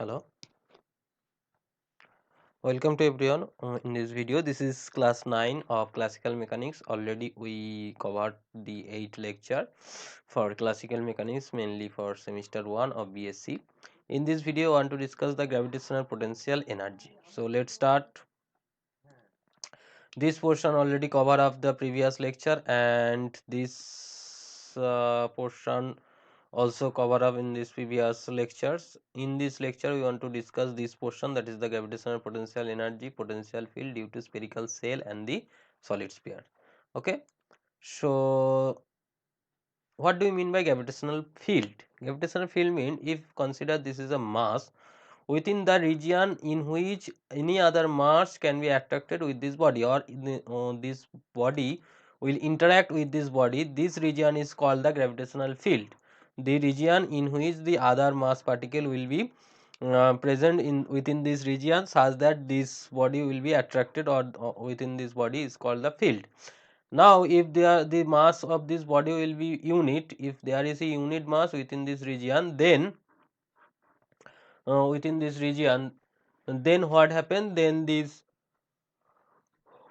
Hello, welcome to everyone. In this video, this is class 9 of classical mechanics. Already we covered the 8th lecture for classical mechanics, mainly for semester 1 of BSc. In this video, I want to discuss the gravitational potential energy. So let's start. This portion already covered of the previous lecture, and this portion also cover up in these previous lectures. In this lecture we want to discuss this portion, that is the gravitational potential energy, potential field due to spherical shell and the solid sphere. Okay, so what do you mean by gravitational field? Gravitational field mean, if consider this is a mass within the region in which any other mass can be attracted with this body, or this body will interact with this body, this region is called the gravitational field. The region in which the other mass particle will be present in within this region such that this body will be attracted, or within this body is called the field. Now if the mass of this body will be unit, if there is a unit mass within this region, then within this region, then what happened, then this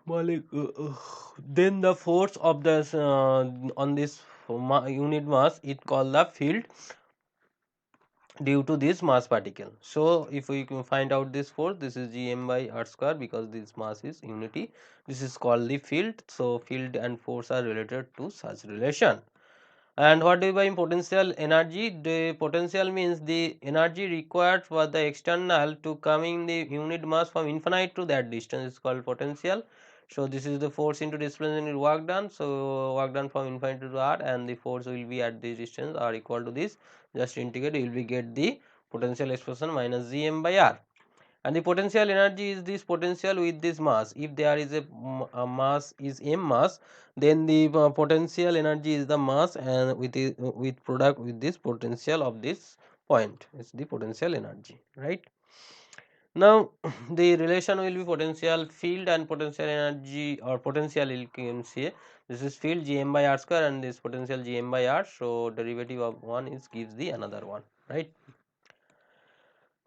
then the force of the on this unit mass is called the field due to this mass particle. So if we can find out this force, this is gm by r square, because this mass is unity, this is called the field. So field and force are related to such relation. And what do you mean potential energy? The potential means the energy required for the external to coming the unit mass from infinite to that distance is called potential. So this is the force into displacement into work done. So work done from infinite to r, and the force will be at this distance are equal to this. Just integrate, you will be get the potential expression minus gm by r. And the potential energy is this potential with this mass. If there is a mass is m mass, then the potential energy is the mass, and with product with this potential of this point is the potential energy, right? Now the relation will be potential field and potential energy, or potential you can say this is field gm by r square and this potential gm by r. So derivative of one is gives the another one, right?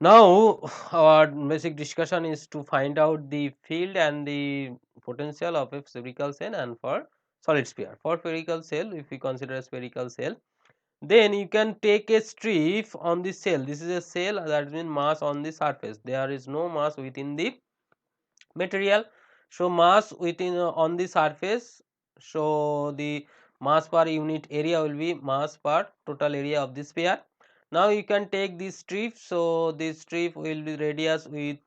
Now our basic discussion is to find out the field and the potential of a spherical cell and for solid sphere. For spherical cell, if we consider a spherical cell, then you can take a strip on the cell. This is a cell, that means mass on the surface. There is no mass within the material. So mass within on the surface. So the mass per unit area will be mass per total area of the sphere. Now you can take this strip. So this strip will be radius with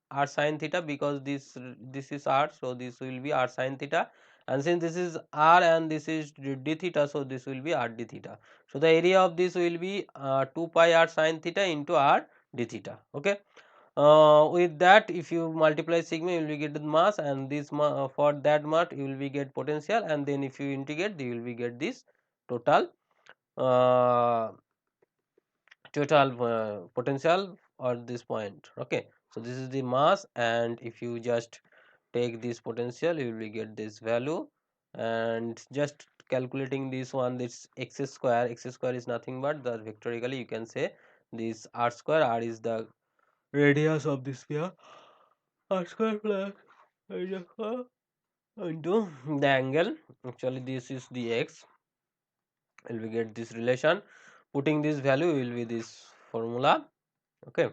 r sin theta, because this is r, so this will be r sin theta, and since this is r and this is d theta, so this will be r d theta. So the area of this will be 2 pi r sin theta into r d theta. Okay. With that, if you multiply sigma, you will get the mass, and this for that mass you will be get potential, and then if you integrate, you will be get this total uh, potential or this point. Okay, so this is the mass, and if you just take this potential, you will be get this value, and just calculating this one, this x square. X square is nothing but the vectorically you can say this r square. R is the radius of the sphere, r square plus radius into the angle. Actually this is the x, will we get this relation, putting this value will be this formula. Okay,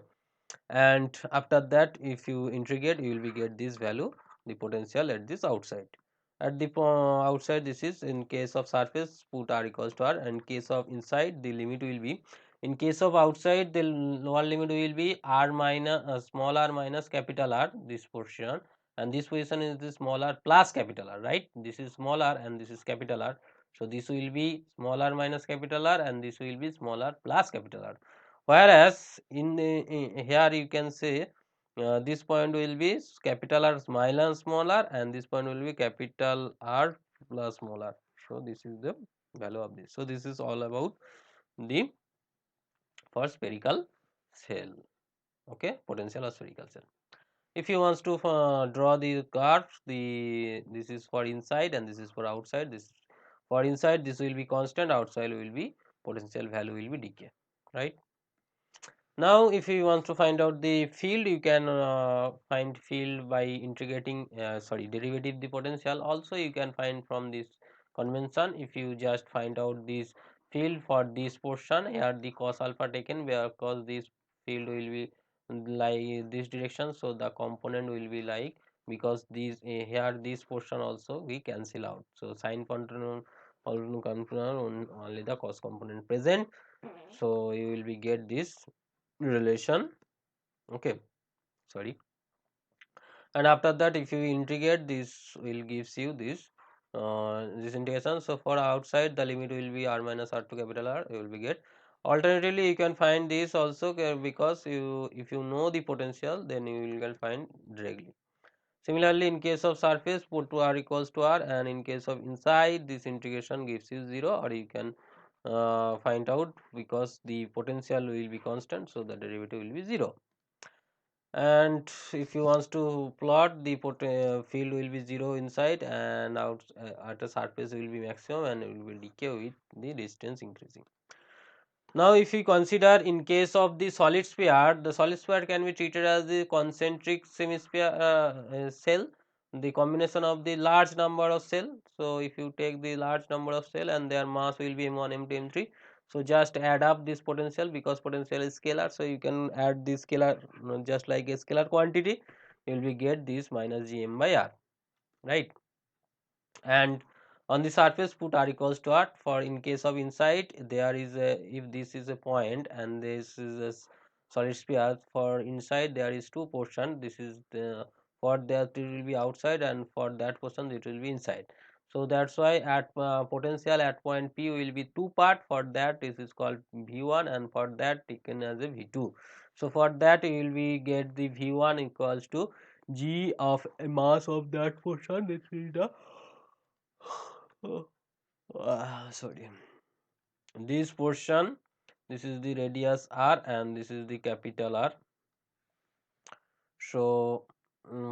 and after that if you integrate, you will be get this value, the potential at this outside. At the outside, this is in case of surface, put r equals to r, and case of inside, the limit will be, in case of outside, the lower limit will be r minus small r minus capital R, this portion, and this position is the small r plus capital R, right? This is small r and this is capital R. So this will be small r minus capital R, and this will be small r plus capital R. Whereas in here you can say this point will be capital R minus small r, and this point will be capital R plus small r. So this is the value of this. So this is all about the for spherical cell. Okay, potential of spherical cell. If you wants to draw the curves, the this is for inside and this is for outside. This for inside, this will be constant, outside will be potential value will be decay, right? Now if you want to find out the field, you can find field by integrating derivative the potential. Also you can find from this convention. If you just find out this field for this portion, here the cos alpha taken, because this field will be like this direction, so the component will be like, because these here this portion also we cancel out, so sine component only the cos component present, so you will be get this relation. Okay, sorry. And after that, if you integrate, this will gives you this integration. So for outside, the limit will be r minus r to capital R, you will be get. Alternatively, you can find this also, because you, if you know the potential, then you will find directly. Similarly, in case of surface, put to r equals to r, and in case of inside, this integration gives you 0, or you can find out, because the potential will be constant, so the derivative will be 0. And if you want to plot, the field will be 0 inside, and out at the surface will be maximum, and it will decay with the distance increasing. Now if we consider in case of the solid sphere, the solid sphere can be treated as the concentric semisphere cell, the combination of the large number of cell. So if you take the large number of cell and their mass will be m1 m2 m3, so just add up this potential, because potential is scalar, so you can add this scalar, just like a scalar quantity, you will be get this minus gm by r, right? And on the surface, put r equals to r. For in case of inside, there is a, if this is a point and this is a solid sphere, for inside there is two portion, this is the, for that it will be outside, and for that portion it will be inside. So that's why at potential at point p will be two part, for that this is called v1, and for that taken as a v2. So for that you will be get the v1 equals to g of a mass of that portion, this is the sorry, this portion, this is the radius r, and this is the capital R. So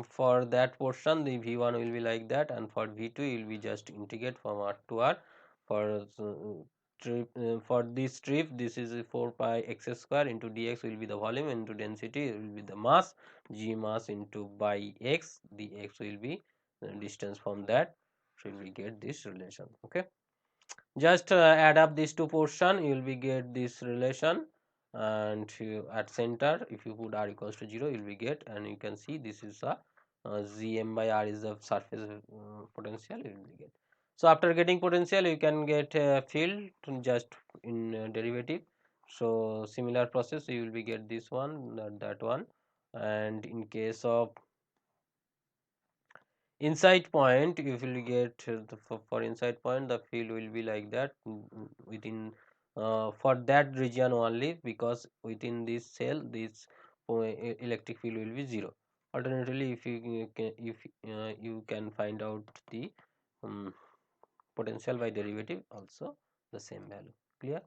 for that portion, the v1 will be like that, and for v2 you will be just integrate from r to r. For for this strip, this is 4 pi x square into dx will be the volume, into density will be the mass, g mass into by x, the x will be distance from that, so we will get this relation. Okay, just add up these two portion, you will be get this relation, and at center if you put r equals to 0, you will be get, and you can see this is a gm by r is the surface potential, you will be get. So after getting potential, you can get field just in derivative. So similar process, you will be get this one, that one. And in case of inside point, you will get for inside point, the field will be like that, within for that region only, because within this cell this electric field will be 0. Alternatively, if you can find out the um, potential by derivative, also the same value, clear.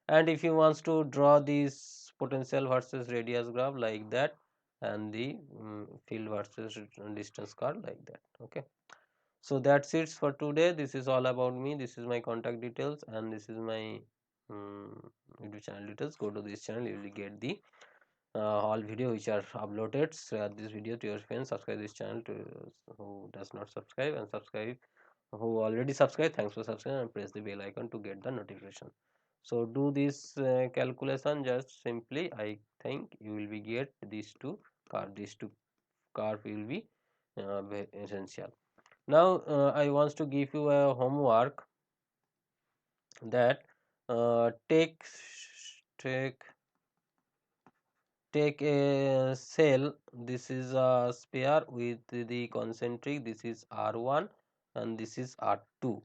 And if you wants to draw this potential versus radius graph like that, and the field versus distance curve like that. Okay, so that's it for today. This is all about me, this is my contact details, and this is my YouTube channel details. Go to this channel, you will get the all video which are uploaded. Share this video to your friends, subscribe this channel to who does not subscribe, and subscribe who already subscribed, thanks for subscribing, and press the bell icon to get the notification. So do this calculation, just simply, I think you will be get these two curve will be essential. Now I want to give you a homework, that take take a cell, this is a sphere with the concentric, this is r1 and this is r2.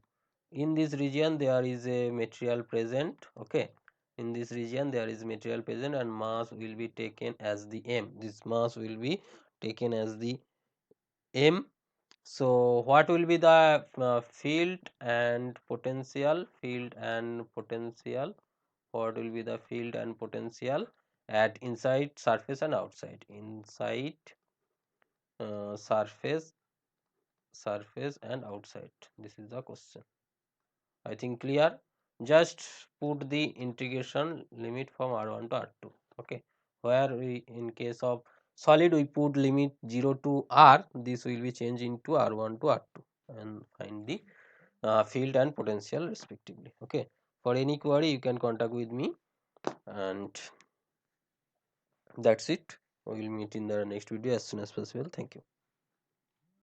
In this region there is a material present. Okay, in this region there is material present, and mass will be taken as the m, this mass will be taken as the m. So what will be the field and potential, what will be the field and potential at inside, surface, and outside? Inside, surface, and outside, this is the question. I think clear. Just put the integration limit from r1 to r2. Okay, where we, in case of solid, we put limit 0 to r, this will be changed into r1 to r2 and find the field and potential respectively. Okay, for any query you can contact with me, and that's it. We will meet in the next video as soon as possible. Thank you.